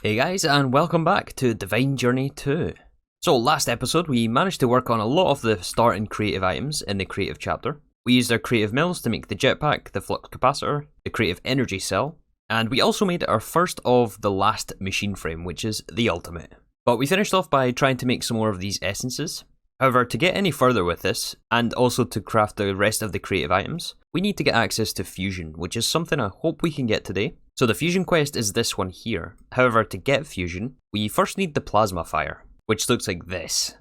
Hey guys, and welcome back to Divine Journey 2. So last episode we managed to work on a lot of the start and creative items in the creative chapter. We used our creative mills to make the jetpack, the flux capacitor, the creative energy cell, and we also made our first of the last machine frame, which is the ultimate. But we finished off by trying to make some more of these essences. However, to get any further with this, and also to craft the rest of the creative items, we need to get access to Fusion, which is something I hope we can get today. So the Fusion quest is this one here. However, to get Fusion, we first need the Plasmafier, which looks like this.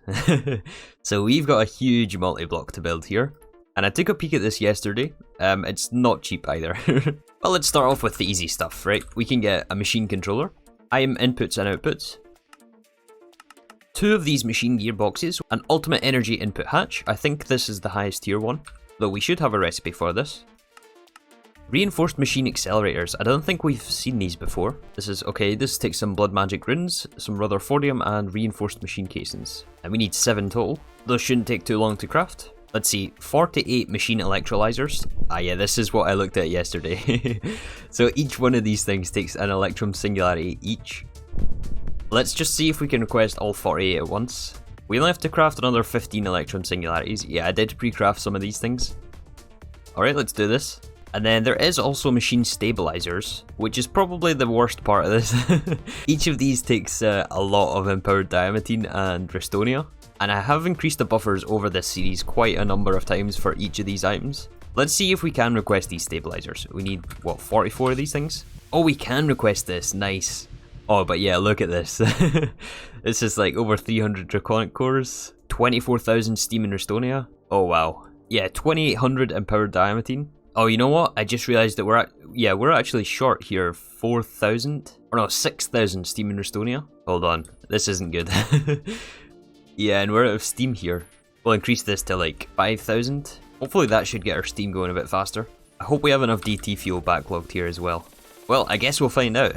So we've got a huge multi-block to build here, and I took a peek at this yesterday. It's not cheap either. Well, let's start off with the easy stuff, right? We can get a machine controller, item inputs and outputs, 2 of these machine gearboxes, an ultimate energy input hatch. I think this is the highest tier one, though we should have a recipe for this. Reinforced machine accelerators. I don't think we've seen these before. This takes some blood magic runes, some rutherfordium, and reinforced machine casings. And we need 7 total. Those shouldn't take too long to craft. Let's see, 48 machine electrolyzers. Ah yeah, this is what I looked at yesterday. So each one of these things takes an electrum singularity each. Let's just see if we can request all 48 at once. We only have to craft another 15 electrum singularities. Yeah, I did pre-craft some of these things. Alright, let's do this. And then there is also machine stabilizers, which is probably the worst part of this. Each of these takes a lot of empowered diamantine and Restonia, and I have increased the buffers over this series quite a number of times for each of these items. Let's see if we can request these stabilizers. We need, what, 44 of these things? Oh, we can request this, nice. Oh, but yeah, look at this. This is like over 300 draconic cores, 24,000 steam and Restonia. Oh wow. Yeah, 2,800 empowered diamantine. Oh, you know what? I just realized that we're actually short here. 4,000? Or no, 6,000 steam and Restonia. Hold on, this isn't good. Yeah, and we're out of steam here. We'll increase this to like 5,000. Hopefully that should get our steam going a bit faster. I hope we have enough DT fuel backlogged here as well. Well, I guess we'll find out.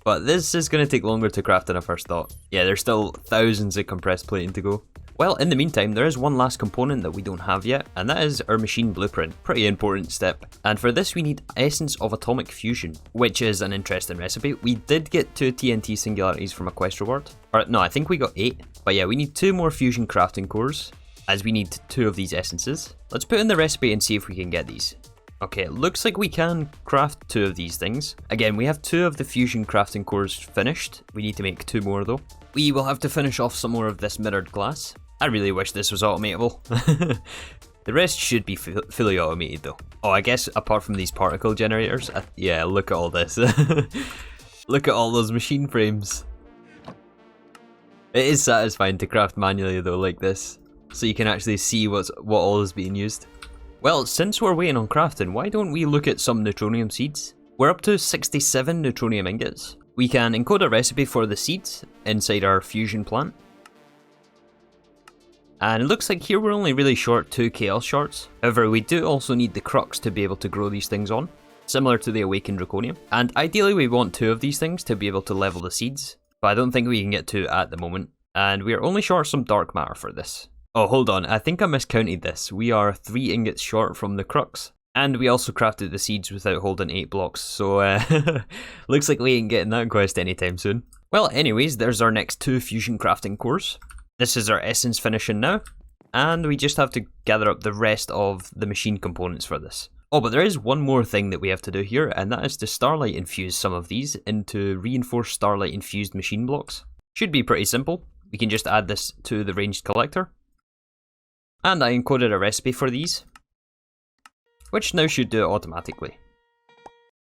But this is going to take longer to craft than I first thought. Yeah, there's still thousands of compressed plating to go. Well, in the meantime, there is one last component that we don't have yet, and that is our machine blueprint. Pretty important step. And for this we need Essence of Atomic Fusion, which is an interesting recipe. We did get 2 TNT singularities from a quest reward. Or no, I think we got 8. But yeah, we need 2 more fusion crafting cores, as we need 2 of these essences. Let's put in the recipe and see if we can get these. Okay, it looks like we can craft 2 of these things. Again, we have 2 of the fusion crafting cores finished. We need to make 2 more though. We will have to finish off some more of this mirrored glass. I really wish this was automatable. The rest should be fully automated though. Oh, I guess apart from these particle generators. Yeah, look at all this. Look at all those machine frames. It is satisfying to craft manually though like this, so you can actually see what all is being used. Well, since we're waiting on crafting, why don't we look at some Neutronium Seeds? We're up to 67 Neutronium Ingots. We can encode a recipe for the seeds inside our fusion plant. And it looks like here we're only really short 2 chaos shards. However, we do also need the crux to be able to grow these things on, similar to the awakened draconium. And ideally we want 2 of these things to be able to level the seeds, but I don't think we can get 2 at the moment. And we are only short some dark matter for this. Oh, hold on, I think I miscounted this. We are 3 ingots short from the crux. And we also crafted the seeds without holding 8 blocks, so looks like we ain't getting that quest anytime soon. Well, anyways, there's our next 2 fusion crafting cores. This is our essence finishing now, and we just have to gather up the rest of the machine components for this. Oh, but there is one more thing that we have to do here, and that is to starlight infuse some of these into reinforced starlight infused machine blocks. Should be pretty simple. We can just add this to the ranged collector. And I encoded a recipe for these, which now should do it automatically.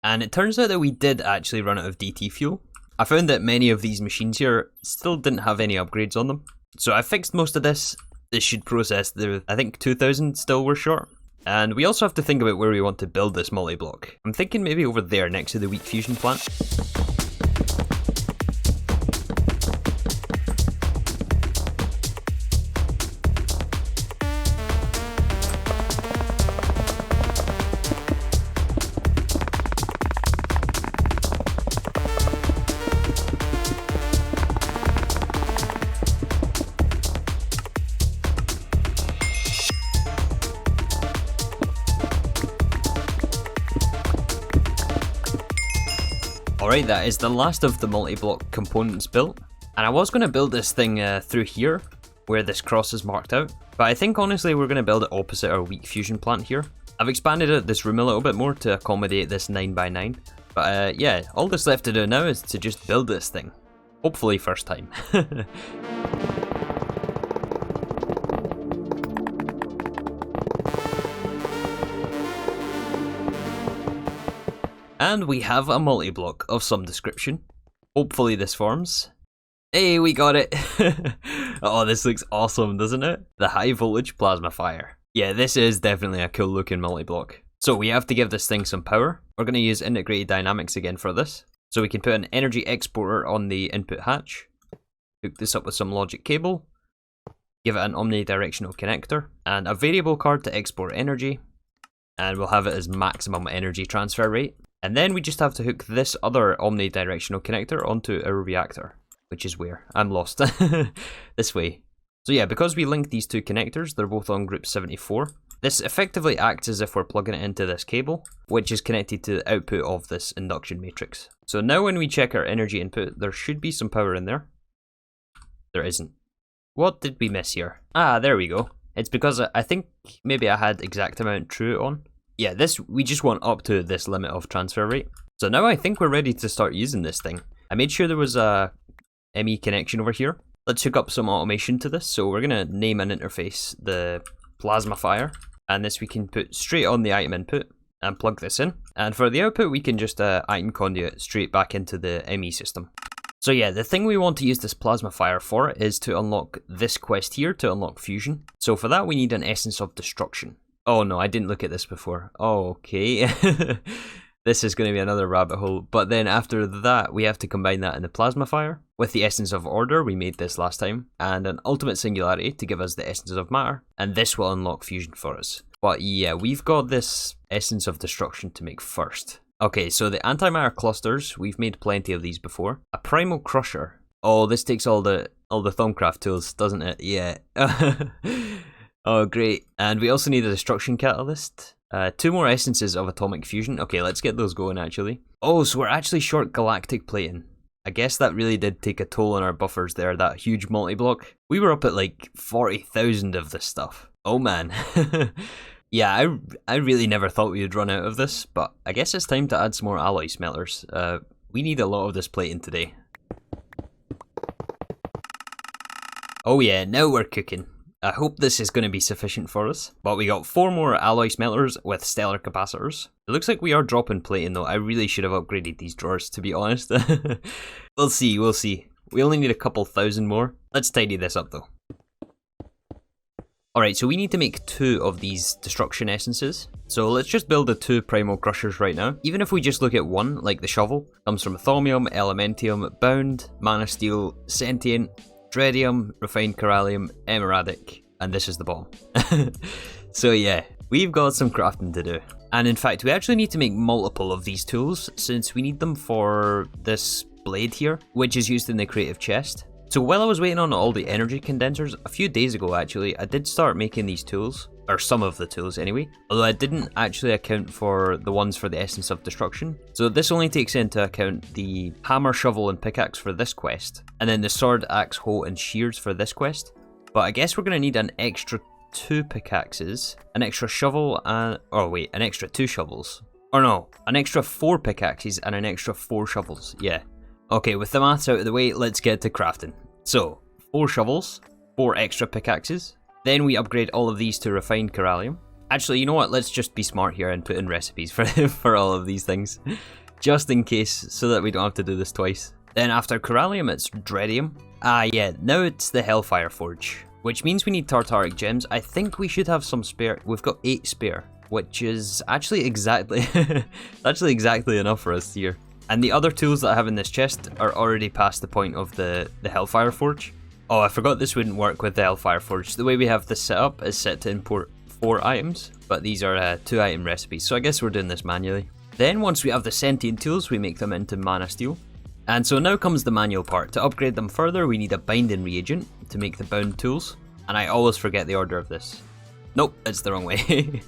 And it turns out that we did actually run out of DT fuel. I found that many of these machines here still didn't have any upgrades on them. So I fixed most of this. This should process I think 2,000 still were short. And we also have to think about where we want to build this multi-block. I'm thinking maybe over there next to the weak fusion plant. Alright, that is the last of the multi-block components built. And I was going to build this thing through here, where this cross is marked out. But I think honestly we're going to build it opposite our weak fusion plant here. I've expanded this room a little bit more to accommodate this 9x9. But yeah, all that's left to do now is to just build this thing. Hopefully first time. And we have a multi-block of some description. Hopefully this forms. Hey, we got it! Oh, this looks awesome, doesn't it? The High Voltage Plasmafier. Yeah, this is definitely a cool looking multi-block. So we have to give this thing some power. We're going to use integrated dynamics again for this. So we can put an energy exporter on the input hatch. Hook this up with some logic cable. Give it an omnidirectional connector. And a variable card to export energy. And we'll have it as maximum energy transfer rate. And then we just have to hook this other omnidirectional connector onto our reactor. Which is where? I'm lost. This way. So yeah, because we linked these two connectors, they're both on group 74. This effectively acts as if we're plugging it into this cable, which is connected to the output of this induction matrix. So now when we check our energy input, there should be some power in there. There isn't. What did we miss here? Ah, there we go. It's because I think maybe I had exact amount true on. Yeah, this we just want up to this limit of transfer rate. So now I think we're ready to start using this thing. I made sure there was a ME connection over here. Let's hook up some automation to this. So we're going to name an interface the Plasmafier. And this we can put straight on the item input and plug this in. And for the output, we can just item conduit straight back into the ME system. So yeah, the thing we want to use this Plasmafier for is to unlock this quest here to unlock fusion. So for that, we need an essence of destruction. Oh no, I didn't look at this before. Oh, okay. This is going to be another rabbit hole. But then after that, we have to combine that in the Plasmafier with the essence of order, we made this last time, and an ultimate singularity to give us the essence of matter, and this will unlock fusion for us. But yeah, we've got this essence of destruction to make first. Okay, so the antimatter clusters, we've made plenty of these before. A primal crusher. Oh, this takes all the Thumbcraft tools, doesn't it? Yeah. Oh, great. And we also need a destruction catalyst. 2 more essences of atomic fusion. Okay, let's get those going actually. Oh, so we're actually short galactic plating. I guess that really did take a toll on our buffers there, that huge multi-block. We were up at like 40,000 of this stuff. Oh man. Yeah, I really never thought we would run out of this, but I guess it's time to add some more alloy smelters. We need a lot of this plating today. Oh yeah, now we're cooking. I hope this is going to be sufficient for us. But we got 4 more alloy smelters with stellar capacitors. It looks like we are dropping plating though. I really should have upgraded these drawers, to be honest. We'll see, we'll see. We only need a couple thousand more. Let's tidy this up though. Alright, so we need to make 2 of these destruction essences. So let's just build the 2 primal crushers right now. Even if we just look at one, like the shovel, comes from thaumium, elementium, bound, mana steel, sentient, Dreadium, refined corallium, emeradic, and this is the ball. So yeah, we've got some crafting to do. And in fact, we actually need to make multiple of these tools, since we need them for this blade here, which is used in the creative chest. So while I was waiting on all the energy condensers, a few days ago actually, I did start making these tools. Or some of the tools anyway, although I didn't actually account for the ones for the essence of destruction. So this only takes into account the hammer, shovel and pickaxe for this quest, and then the sword, axe, hoe and shears for this quest. But I guess we're going to need an extra 2 pickaxes, an extra shovel and, oh wait, an extra 2 shovels. Or no, an extra 4 pickaxes and an extra 4 shovels, yeah. Okay, with the maths out of the way, let's get to crafting. So, 4 shovels, 4 extra pickaxes. Then we upgrade all of these to refined corallium. Actually, you know what? Let's just be smart here and put in recipes for all of these things. Just in case, so that we don't have to do this twice. Then after corallium, it's dreadium. Ah yeah, now it's the Hellfire Forge. Which means we need tartaric gems. I think we should have some spare. We've got 8 spare. Which is actually exactly enough for us here. And the other tools that I have in this chest are already past the point of the Hellfire Forge. Oh, I forgot this wouldn't work with the Hellfire Forge. The way we have this set up is set to import 4 items, but these are 2 item recipes, so I guess we're doing this manually. Then once we have the sentient tools, we make them into mana steel. And so now comes the manual part. To upgrade them further, we need a binding reagent to make the bound tools. And I always forget the order of this. Nope, it's the wrong way.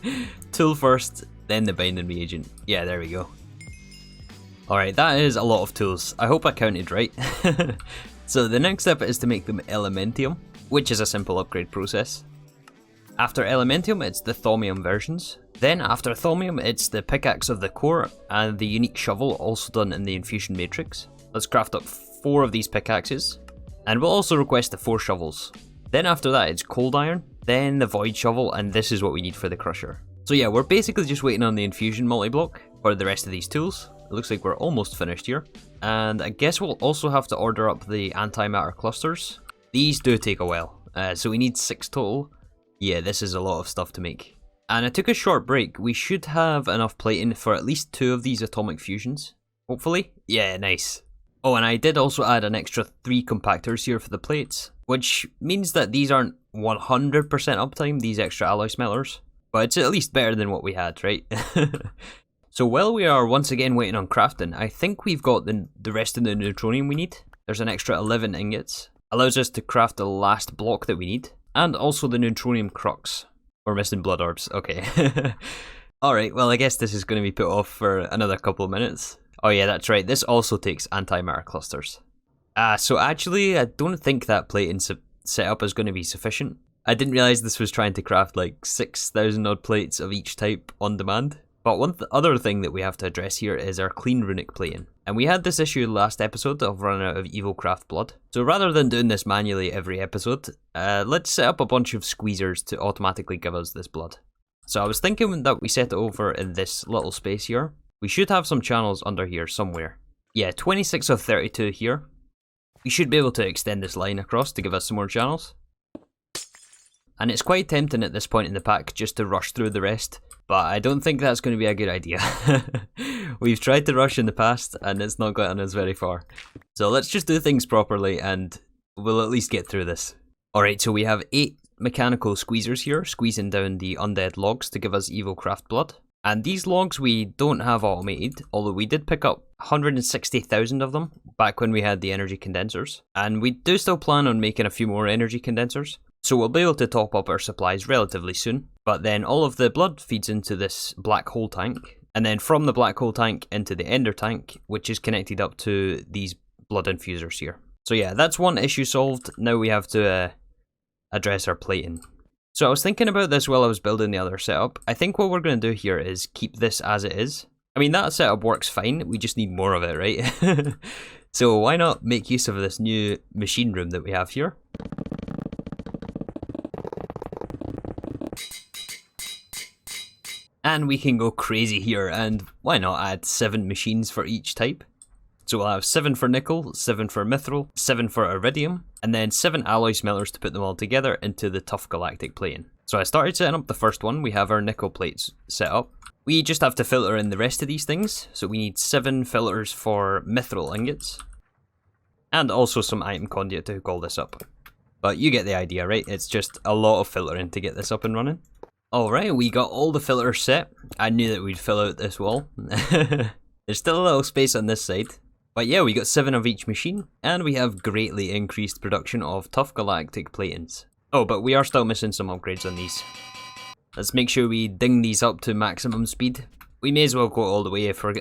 Tool first, then the binding reagent. Yeah, there we go. Alright, that is a lot of tools. I hope I counted right. So the next step is to make them Elementium, which is a simple upgrade process. After Elementium, it's the Thaumium versions. Then after Thaumium, it's the Pickaxe of the Core and the unique shovel, also done in the Infusion Matrix. Let's craft up 4 of these pickaxes, and we'll also request the 4 shovels. Then after that, it's Cold Iron, then the Void Shovel, and this is what we need for the Crusher. So yeah, we're basically just waiting on the Infusion Multiblock for the rest of these tools. It looks like we're almost finished here. And I guess we'll also have to order up the antimatter clusters. These do take a while, so we need 6 total. Yeah, this is a lot of stuff to make. And I took a short break. We should have enough plating for at least 2 of these atomic fusions. Hopefully. Yeah, nice. Oh, and I did also add an extra 3 compactors here for the plates, which means that these aren't 100% uptime, these extra alloy smelters. But it's at least better than what we had, right? So while we are once again waiting on crafting, I think we've got the rest of the neutronium we need. There's an extra 11 ingots. Allows us to craft the last block that we need. And also the neutronium crux. We're missing blood orbs, okay. Alright, well I guess this is going to be put off for another couple of minutes. Oh yeah, that's right, this also takes antimatter clusters. So actually, I don't think that plating setup is going to be sufficient. I didn't realise this was trying to craft like 6,000 odd plates of each type on demand. But one other thing that we have to address here is our clean runic plating. And we had this issue last episode of running out of Evilcraft blood. So rather than doing this manually every episode, let's set up a bunch of squeezers to automatically give us this blood. So I was thinking that we set it over in this little space here. We should have some channels under here somewhere. Yeah, 26 of 32 here. We should be able to extend this line across to give us some more channels. And it's quite tempting at this point in the pack just to rush through the rest, but I don't think that's going to be a good idea. We've tried to rush in the past and it's not gotten us very far. So let's just do things properly and we'll at least get through this. Alright, so we have 8 mechanical squeezers here, squeezing down the undead logs to give us Evilcraft blood. And these logs we don't have automated, although we did pick up 160,000 of them back when we had the energy condensers. And we do still plan on making a few more energy condensers. So we'll be able to top up our supplies relatively soon, but then all of the blood feeds into this black hole tank, and then from the black hole tank into the ender tank, which is connected up to these blood infusers here. So yeah, that's one issue solved. Now we have to address our plating. So I was thinking about this while I was building the other setup. I think what we're going to do here is keep this as it is. I mean, that setup works fine, we just need more of it, right? So why not make use of this new machine room that we have here? And we can go crazy here, and why not add 7 machines for each type? So we'll have 7 for nickel, 7 for mithril, 7 for iridium, and then 7 alloy smelters to put them all together into the tough galactic plating. So I started setting up the first one. We have our nickel plates set up. We just have to filter in the rest of these things, so we need 7 filters for mithril ingots, and also some item conduit to hook all this up. But you get the idea, right? It's just a lot of filtering to get this up and running. Alright, we got all the filters set. I knew that we'd fill out this wall. There's still a little space on this side. But yeah, we got 7 of each machine, and we have greatly increased production of tough galactic platings. Oh, but we are still missing some upgrades on these. Let's make sure we ding these up to maximum speed. We may as well go all the way if we're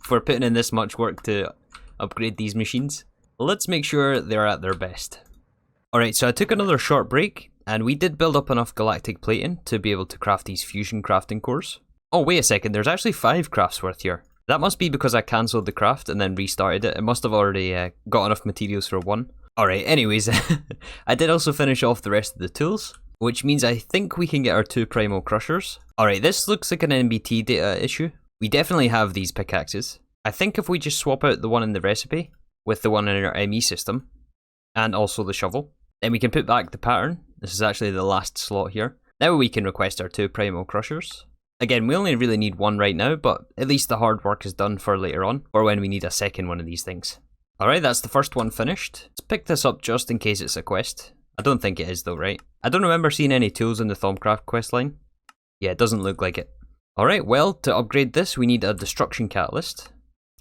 putting in this much work to upgrade these machines. Let's make sure they're at their best. Alright, so I took another short break, and we did build up enough galactic plating to be able to craft these fusion crafting cores. Oh, wait a second, there's actually 5 crafts worth here. That must be because I cancelled the craft and then restarted it. It must have already got enough materials for 1. Alright, anyways, I did also finish off the rest of the tools, which means I think we can get our 2 primal crushers. Alright, this looks like an NBT data issue. We definitely have these pickaxes. I think if we just swap out the one in the recipe with the one in our ME system, and also the shovel, then we can put back the pattern. This is actually the last slot here. Now we can request our 2 primal crushers. Again, we only really need 1 right now, but at least the hard work is done for later on, or when we need a second one of these things. Alright, that's the first one finished. Let's pick this up just in case it's a quest. I don't think it is though, right? I don't remember seeing any tools in the Thaumcraft questline. Yeah, it doesn't look like it. Alright, well, to upgrade this, we need a destruction catalyst.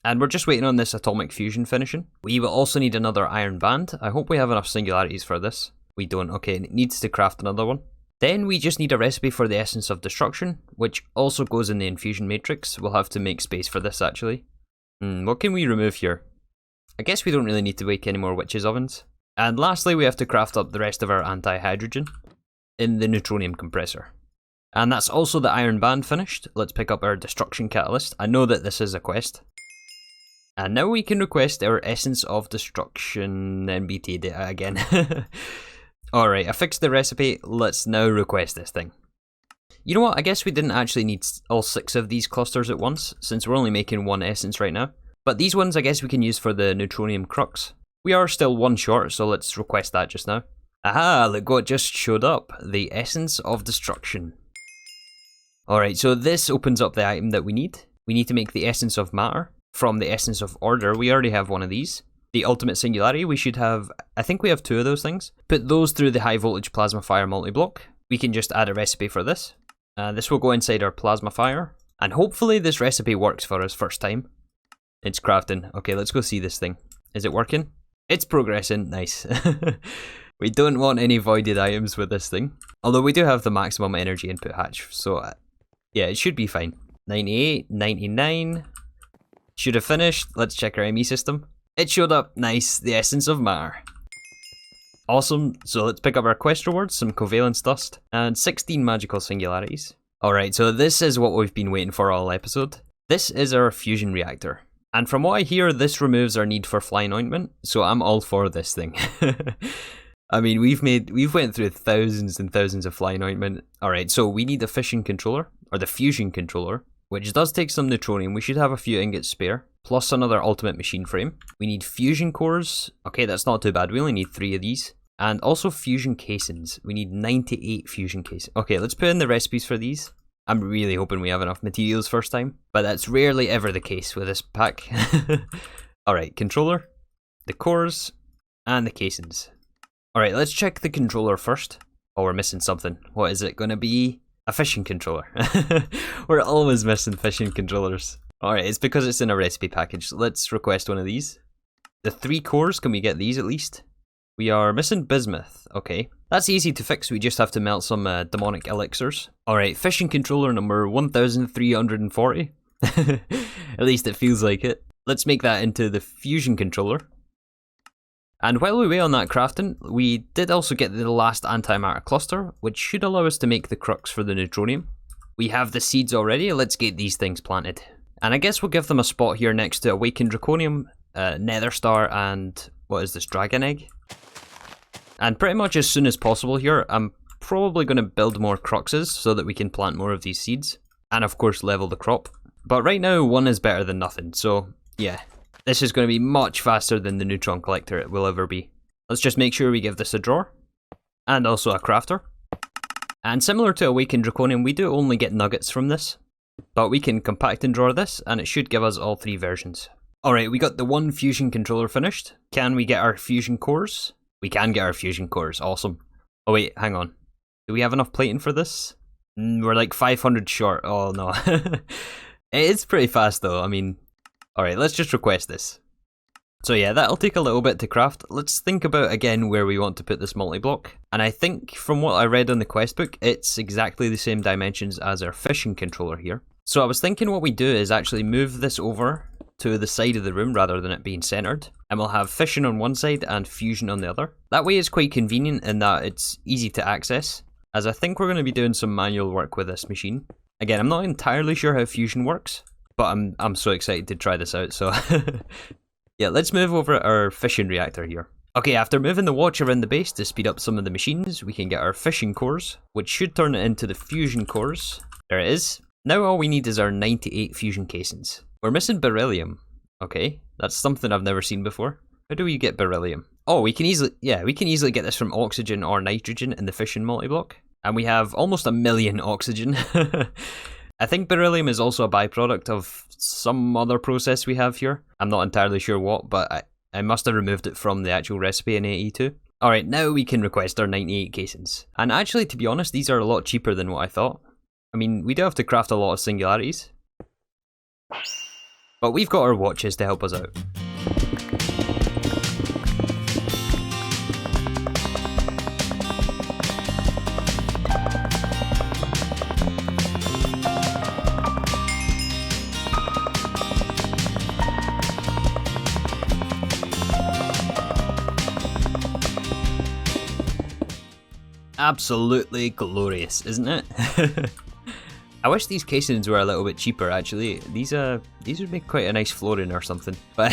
And we're just waiting on this atomic fusion finishing. We will also need another iron band. I hope we have enough singularities for this. We don't. Okay, it needs to craft another one. Then we just need a recipe for the essence of destruction, which also goes in the infusion matrix. We'll have to make space for this actually. What can we remove here? I guess we don't really need to make any more witches' ovens. And lastly, we have to craft up the rest of our anti-hydrogen in the Neutronium compressor. And that's also the iron band finished. Let's pick up our destruction catalyst. I know that this is a quest. And now we can request our Essence of Destruction NBT data again. Alright, I fixed the recipe. Let's now request this thing. You know what, I guess we didn't actually need all 6 of these clusters at once, since we're only making 1 essence right now. But these ones I guess we can use for the Neutronium crux. We are still 1 short, so let's request that just now. Aha, look what just showed up. The Essence of Destruction. Alright, so this opens up the item that we need. We need to make the Essence of Matter from the Essence of Order. We already have 1 of these. The Ultimate Singularity, we should have, I think we have 2 of those things. Put those through the High Voltage Plasmafier Multiblock. We can just add a recipe for this. This will go inside our Plasmafier. And hopefully this recipe works for us first time. It's crafting. Okay, let's go see this thing. Is it working? It's progressing. Nice. We don't want any voided items with this thing. Although we do have the maximum energy input hatch. So yeah, it should be fine. 98, 99. Should have finished. Let's check our ME system. It showed up. Nice. The Essence of Matter. Awesome. So let's pick up our quest rewards, some covalence dust, and 16 magical singularities. Alright, so this is what we've been waiting for all episode. This is our fusion reactor. And from what I hear, this removes our need for flying ointment, so I'm all for this thing. I mean, we've went through thousands and thousands of flying ointment. Alright, so we need a fission controller, or the fusion controller, which does take some neutronium. We should have a few ingots spare, plus another ultimate machine frame. We need fusion cores. Okay, that's not too bad. We only need 3 of these. And also fusion casings. We need 98 fusion casings. Okay, let's put in the recipes for these. I'm really hoping we have enough materials first time, but that's rarely ever the case with this pack. Alright, controller, the cores, and the casings. Alright, let's check the controller first. Oh, we're missing something. What is it going to be? A fission controller. We're always missing fission controllers. Alright, it's because it's in a recipe package. Let's request one of these. The 3 cores, can we get these at least? We are missing bismuth. Okay. That's easy to fix, we just have to melt some demonic elixirs. Alright, fission controller number 1340. At least it feels like it. Let's make that into the fusion controller. And while we wait on that crafting, we did also get the last antimatter cluster, which should allow us to make the crux for the neutronium. We have the seeds already, let's get these things planted. And I guess we'll give them a spot here next to Awakened Draconium, Nether Star, and what is this, Dragon Egg? And pretty much as soon as possible here, I'm probably going to build more cruxes so that we can plant more of these seeds. And of course level the crop. But right now 1 is better than nothing, so yeah. This is going to be much faster than the Neutron Collector it will ever be. Let's just make sure we give this a drawer. And also a crafter. And similar to Awakened Draconium, we do only get nuggets from this. But we can compact and draw this, and it should give us all 3 versions. Alright, we got the 1 fusion controller finished. Can we get our fusion cores? We can get our fusion cores, awesome. Oh wait, hang on. Do we have enough plating for this? We're like 500 short, oh no. It's pretty fast though, I mean. Alright, let's just request this. So yeah, that'll take a little bit to craft. Let's think about again where we want to put this multi-block. And I think from what I read on the quest book, it's exactly the same dimensions as our fission controller here. So I was thinking what we do is actually move this over to the side of the room rather than it being centered, and we'll have fission on one side and fusion on the other. That way it's quite convenient in that it's easy to access, as I think we're going to be doing some manual work with this machine. Again, I'm not entirely sure how fusion works, but I'm so excited to try this out, so yeah, let's move over our fission reactor here. Okay, after moving the watch around the base to speed up some of the machines, we can get our fission cores, which should turn it into the fusion cores. There it is. Now all we need is our 98 fusion casings. We're missing beryllium. Okay, that's something I've never seen before. How do we get beryllium? Oh, we can easily get this from oxygen or nitrogen in the fission multi-block. And we have almost 1 million oxygen. I think beryllium is also a byproduct of some other process we have here. I'm not entirely sure what, but I must have removed it from the actual recipe in Ep80. Alright, now we can request our 98 casings. And actually, to be honest, these are a lot cheaper than what I thought. I mean, we do have to craft a lot of singularities. But we've got our watches to help us out. Absolutely glorious, isn't it? I wish these casings were a little bit cheaper actually. These would make quite a nice flooring or something. But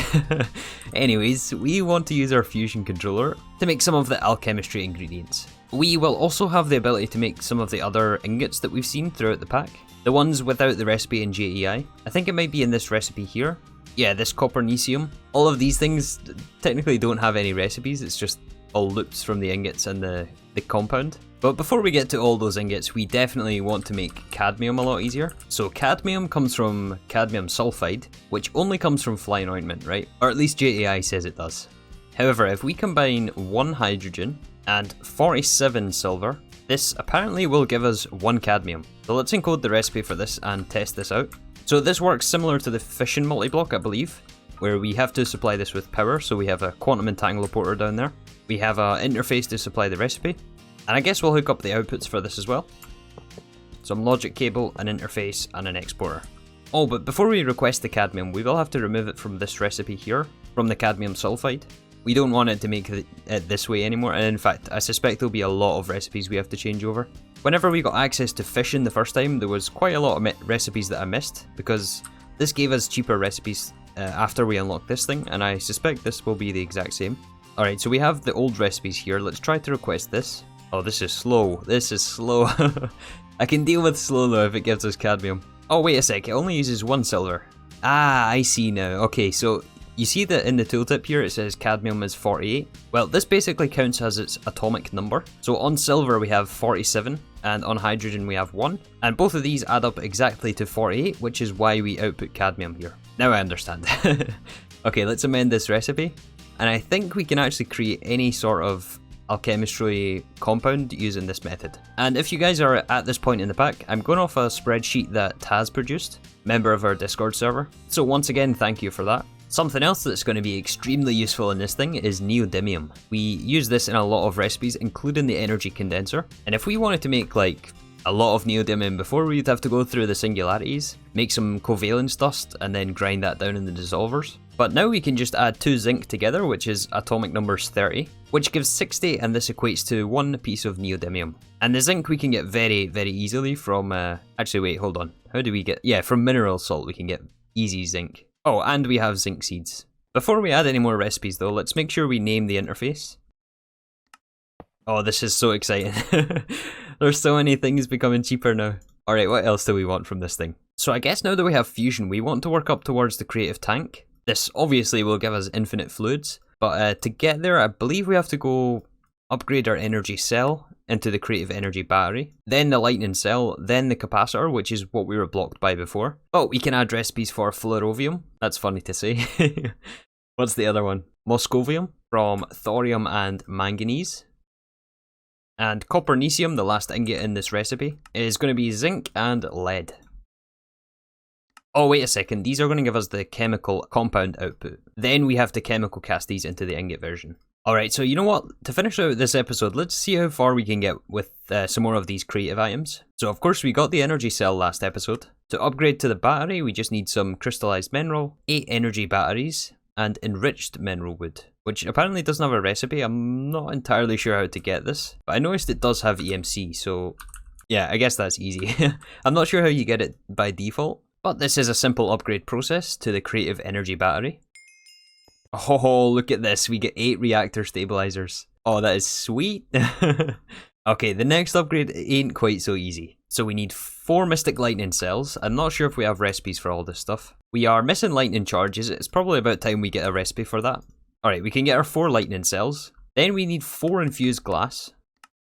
anyways, we want to use our fusion controller to make some of the alchemistry ingredients. We will also have the ability to make some of the other ingots that we've seen throughout the pack. The ones without the recipe in JEI. I think it might be in this recipe here. Yeah, this copernicium. All of these things technically don't have any recipes, it's just all loops from the ingots and the compound. But before we get to all those ingots, we definitely want to make cadmium a lot easier. So cadmium comes from cadmium sulfide, which only comes from flying ointment, right? Or at least JEI says it does. However, if we combine 1 hydrogen and 47 silver, this apparently will give us 1 cadmium. So let's encode the recipe for this and test this out. So this works similar to the Fission Multiblock, I believe, where we have to supply this with power. So we have a quantum entangler down there. We have an interface to supply the recipe. And I guess we'll hook up the outputs for this as well. Some logic cable, an interface, and an exporter. Oh, but before we request the cadmium, we will have to remove it from this recipe here, from the cadmium sulfide. We don't want it to make it this way anymore, and in fact, I suspect there'll be a lot of recipes we have to change over. Whenever we got access to Fission the first time, there was quite a lot of recipes that I missed, because this gave us cheaper recipes after we unlocked this thing, and I suspect this will be the exact same. Alright, so we have the old recipes here. Let's try to request this. Oh, this is slow. This is slow. I can deal with slow though if it gives us cadmium. Oh, wait a sec. It only uses 1 silver. Ah, I see now. Okay, so you see that in the tooltip here it says cadmium is 48. Well, this basically counts as its atomic number. So on silver we have 47 and on hydrogen we have 1. And both of these add up exactly to 48, which is why we output cadmium here. Now I understand. Okay, let's amend this recipe. And I think we can actually create any sort of alchemistry compound using this method. And if you guys are at this point in the pack, I'm going off a spreadsheet that Taz produced, member of our Discord server. So once again, thank you for that. Something else that's going to be extremely useful in this thing is neodymium. We use this in a lot of recipes, including the energy condenser. And if we wanted to make like a lot of neodymium before, we'd have to go through the singularities, make some covalence dust, and then grind that down in the dissolvers. But now we can just add 2 zinc together, which is atomic numbers 30, which gives 60, and this equates to 1 piece of neodymium. And the zinc we can get very, very easily from, actually wait, hold on. How do we get, yeah, from mineral salt we can get easy zinc. Oh, and we have zinc seeds. Before we add any more recipes though, let's make sure we name the interface. Oh, this is so exciting. There's so many things becoming cheaper now. Alright, what else do we want from this thing? So I guess now that we have fusion, we want to work up towards the creative tank. This obviously will give us infinite fluids, but to get there, I believe we have to go upgrade our energy cell into the creative energy battery, then the lightning cell, then the capacitor, which is what we were blocked by before. But we can add recipes for fluorovium. That's funny to say. What's the other one? Moscovium from thorium and manganese. And copernicium, the last ingot in this recipe, is going to be zinc and lead. Oh, wait a second, these are going to give us the chemical compound output. Then we have to chemical cast these into the ingot version. Alright, so you know what? To finish out this episode, let's see how far we can get with some more of these creative items. So of course we got the energy cell last episode. To upgrade to the battery, we just need some crystallized mineral, 8 energy batteries, and enriched mineral wood, which apparently doesn't have a recipe. I'm not entirely sure how to get this, but I noticed it does have EMC, so yeah, I guess that's easy. I'm not sure how you get it by default, but this is a simple upgrade process to the creative energy battery. Oh, look at this, we get 8 reactor stabilizers. Oh, that is sweet. Okay, the next upgrade ain't quite so easy. So we need 4 Mystic Lightning cells. I'm not sure if we have recipes for all this stuff. We are missing lightning charges. It's probably about time we get a recipe for that. Alright, we can get our 4 lightning cells. Then we need 4 infused glass.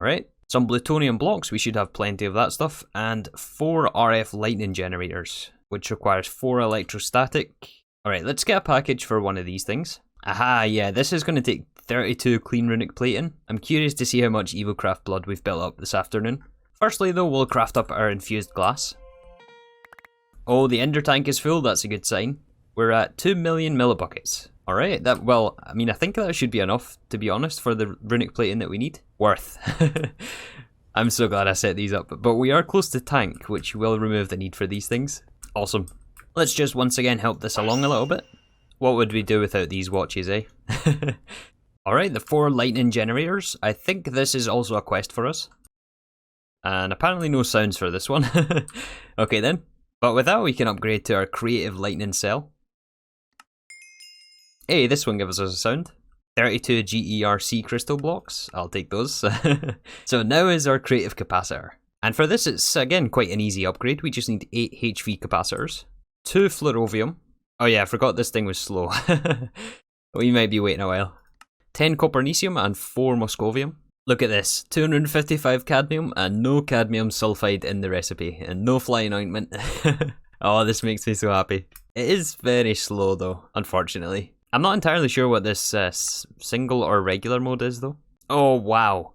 Alright, some plutonium blocks. We should have plenty of that stuff. And 4 RF lightning generators, which requires 4 electrostatic. Alright, let's get a package for one of these things. Aha, yeah, this is going to take 32 clean runic plating. I'm curious to see how much Evilcraft blood we've built up this afternoon. Firstly though, we'll craft up our infused glass. Oh, the ender tank is full, that's a good sign. We're at 2 million millibuckets. Alright, that, well, I mean, I think that should be enough, to be honest, for the runic plating that we need. Worth. I'm so glad I set these up, but we are close to tank, which will remove the need for these things. Awesome. Let's just once again help this along a little bit. What would we do without these watches, eh? Alright, the 4 lightning generators. I think this is also a quest for us. And apparently no sounds for this one. Okay then. But with that we can upgrade to our creative lightning cell. Hey, this one gives us a sound. 32 GERC crystal blocks, I'll take those. So now is our creative capacitor. And for this it's again quite an easy upgrade, we just need 8 HV capacitors, 2 fluorovium. Oh yeah, I forgot this thing was slow. We might be waiting a while. 10 copernicium and 4 moscovium. Look at this, 255 cadmium and no cadmium sulfide in the recipe, and no flying ointment. Oh, this makes me so happy. It is very slow though, unfortunately. I'm not entirely sure what this single or regular mode is though. Oh wow.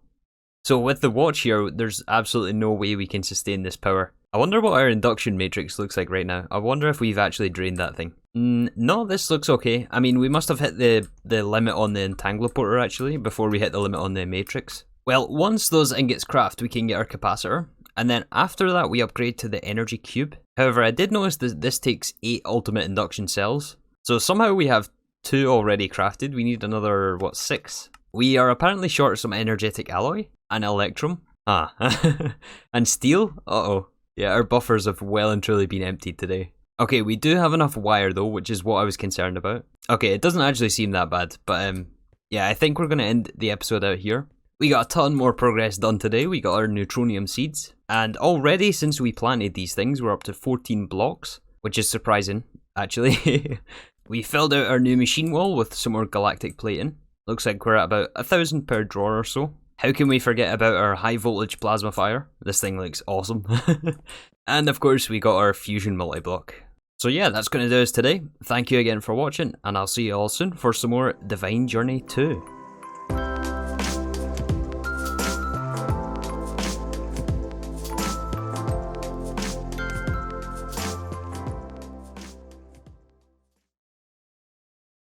So with the watch here, there's absolutely no way we can sustain this power. I wonder what our induction matrix looks like right now. I wonder if we've actually drained that thing. No, this looks okay. I mean, we must have hit the limit on the entangloporter actually, before we hit the limit on the matrix. Well, once those ingots craft, we can get our capacitor. And then after that, we upgrade to the energy cube. However, I did notice that this takes 8 ultimate induction cells. So somehow we have 2 already crafted. We need another, what, 6? We are apparently short some energetic alloy, an electrum, and steel. Uh-oh. Yeah, our buffers have well and truly been emptied today. Okay, we do have enough wire though, which is what I was concerned about. Okay, it doesn't actually seem that bad, but yeah, I think we're going to end the episode out here. We got a ton more progress done today. We got our Neutronium Seeds, and already since we planted these things, we're up to 14 blocks, which is surprising, actually. We filled out our new machine wall with some more Galactic plating. Looks like we're at about 1,000 per drawer or so. How can we forget about our High Voltage Plasmafier? This thing looks awesome. And of course we got our Fission Multiblock. So yeah, that's going to do us today. Thank you again for watching, and I'll see you all soon for some more Divine Journey 2.